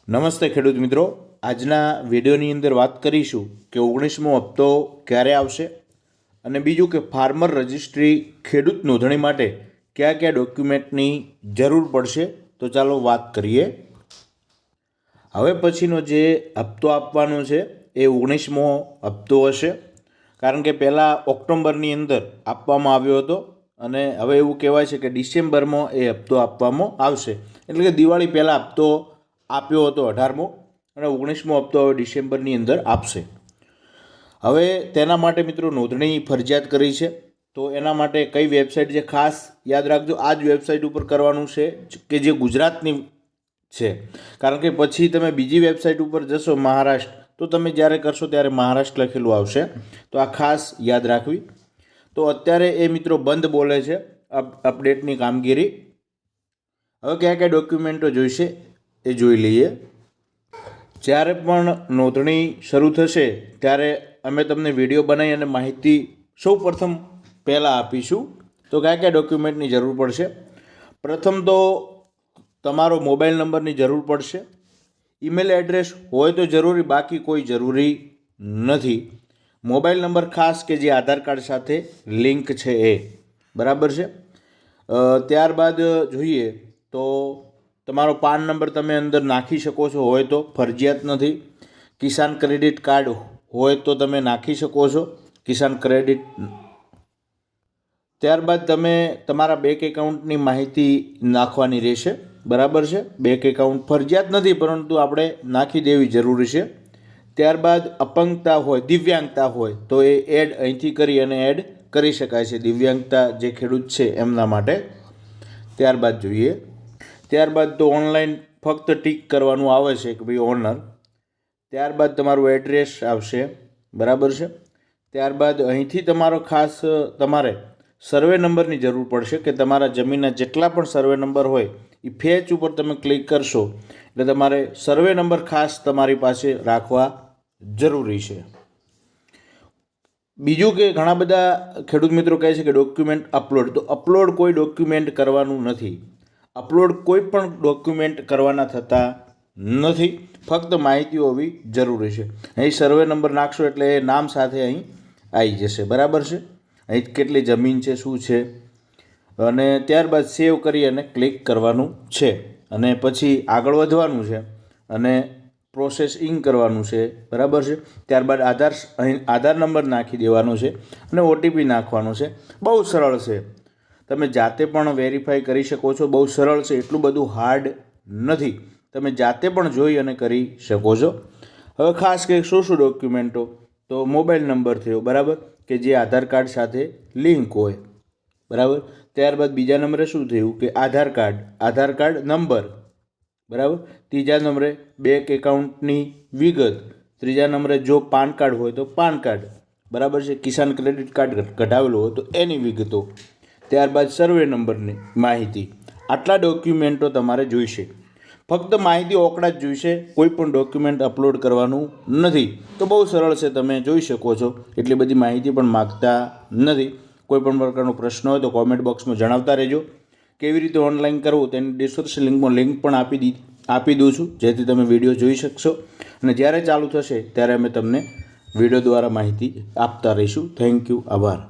નમસ્તે ખેડૂત મિત્રો, આજના વિડીયોની અંદર વાત કરીશું કે 19મો હપ્તો ક્યારે આવશે અને બીજું કે ફાર્મર રજિસ્ટ્રી ખેડૂત નોંધણી માટે કયા કયા ડોક્યુમેન્ટની જરૂર પડશે. તો ચાલો વાત કરીએ. હવે પછીનો જે હપ્તો આપવાનો છે એ 19મો હપ્તો હશે, કારણ કે પહેલાં ઓક્ટોબરની અંદર આપવામાં આવ્યો હતો અને હવે એવું કહેવાય છે કે ડિસેમ્બરમાં એ હપ્તો આપવામાં આવશે. એટલે કે દિવાળી પહેલાં હપ્તો આપ્યો હતો 18મો અને 19મો હપ્તો હવે ડિસેમ્બરની અંદર આપશે. હવે તેના માટે મિત્રો નોંધણી ફરજિયાત કરી છે. તો એના માટે કઈ વેબસાઇટ છે ખાસ યાદ રાખજો, આ જ વેબસાઇટ ઉપર કરવાનું છે કે જે ગુજરાતની છે. કારણ કે પછી તમે બીજી વેબસાઇટ ઉપર જશો મહારાષ્ટ્ર, તો તમે જ્યારે કરશો ત્યારે મહારાષ્ટ્ર લખેલું આવશે. તો આ ખાસ યાદ રાખવી. તો અત્યારે એ મિત્રો બંધ બોલે છે અપડેટની કામગીરી. હવે કયા કયા ડોક્યુમેન્ટો જોઈશે એ જોઈ લઈએ. જ્યારે પણ નોંધણી શરૂ થશે ત્યારે અમે તમને વિડીયો બનાવી અને માહિતી સૌ પ્રથમ પહેલાં આપીશું. તો કયા કયા ડોક્યુમેન્ટની જરૂર પડશે? પ્રથમ તો તમારો મોબાઈલ નંબરની જરૂર પડશે. ઈમેલ એડ્રેસ હોય તો જરૂરી, બાકી કોઈ જરૂરી નથી. મોબાઈલ નંબર ખાસ કે જે આધાર કાર્ડ સાથે લિંક છે એ, બરાબર છે. ત્યારબાદ જોઈએ તો તમારો પાન નંબર તમે અંદર નાખી શકો છો, હોય તો, ફરજિયાત નથી. કિસાન ક્રેડિટ કાર્ડ હોય તો તમે નાખી શકો છો, કિસાન ક્રેડિટ. ત્યારબાદ તમે તમારા બેંક એકાઉન્ટની માહિતી નાખવાની રહેશે, બરાબર છે. બેંક એકાઉન્ટ ફરજિયાત નથી, પરંતુ આપણે નાખી દેવી જરૂરી છે. ત્યારબાદ અપંગતા હોય, દિવ્યાંગતા હોય તો એ એડ અહીંથી કરી અને એડ કરી શકાય છે, દિવ્યાંગતા જે ખેડૂત છે એમના માટે. ત્યારબાદ જોઈએ, ત્યારબાદ તો ઓનલાઈન ફક્ત ટીક કરવાનું આવે છે કે ભાઈ ઓનર. ત્યારબાદ તમારું એડ્રેસ આવશે, બરાબર છે. ત્યારબાદ અહીંથી તમારો ખાસ તમારે સર્વે નંબરની જરૂર પડશે કે તમારા જમીનના જેટલા પણ સર્વે નંબર હોય એ ફેચ ઉપર તમે ક્લિક કરશો એટલે તમારે સર્વે નંબર ખાસ તમારી પાસે રાખવા જરૂરી છે. બીજું કે ઘણા બધા ખેડૂત મિત્રો કહે છે કે ડોક્યુમેન્ટ અપલોડ, તો અપલોડ કોઈ ડોક્યુમેન્ટ કરવાનું નથી. અપલોડ કોઈ પણ ડોક્યુમેન્ટ કરવાના થતા નથી, ફક્ત માહિતી હોવી જરૂરી છે. અહીં સર્વે નંબર નાખશો એટલે એ નામ સાથે અહીં આવી જશે, બરાબર છે. અહીં કેટલી જમીન છે, શું છે, અને ત્યારબાદ સેવ કરી અને ક્લિક કરવાનું છે અને પછી આગળ વધવાનું છે અને પ્રોસેસિંગ કરવાનું છે, બરાબર છે. ત્યારબાદ અહીં આધાર નંબર નાખી દેવાનો છે અને ઓટીપી નાખવાનો છે. બહુ સરળ છે, તમે જાતે પણ વેરીફાઈ કરી શકો છો. બહુ સરળ છે, એટલું બધું હાર્ડ નથી. તમે જાતે પણ જોઈ અને કરી શકો છો. હવે ખાસ કે શું શું ડોક્યુમેન્ટો? તો મોબાઈલ નંબર થયો, બરાબર, કે જે આધાર કાર્ડ સાથે લિંક હોય, બરાબર. ત્યારબાદ બીજા નંબરે શું થયું કે આધાર કાર્ડ નંબર, બરાબર. ત્રીજા નંબરે બેંક એકાઉન્ટની વિગત. ત્રીજા નંબરે જો પાન કાર્ડ હોય તો પાન કાર્ડ, બરાબર છે. કિસાન ક્રેડિટ કાર્ડ કઢાવેલું હોય તો એની વિગતો. ત્યારબાદ સર્વે નંબરની માહિતી. આટલા ડોક્યુમેન્ટો તમારે જોઈશે. ફક્ત માહિતી ઓકડા જ જોઈશે, કોઈ પણ ડોક્યુમેન્ટ અપલોડ કરવાનું નથી. તો બહુ સરળ છે, તમે જોઈ શકો છો. એટલી બધી માહિતી પણ માગતા નથી. કોઈ પણ પ્રકારનો પ્રશ્ન હોય તો કોમેન્ટ બોક્સમાં જણાવતા રહેજો. કેવી રીતે ઓનલાઈન કરવું તેની ડિસ્ક્રિપ્શન લિંકમાં લિંક પણ આપી દઉં છું, જેથી તમે વિડીયો જોઈ શકશો. અને જ્યારે ચાલુ થશે ત્યારે અમે તમને વિડીયો દ્વારા માહિતી આપતા રહીશું. થેન્ક યુ, આભાર.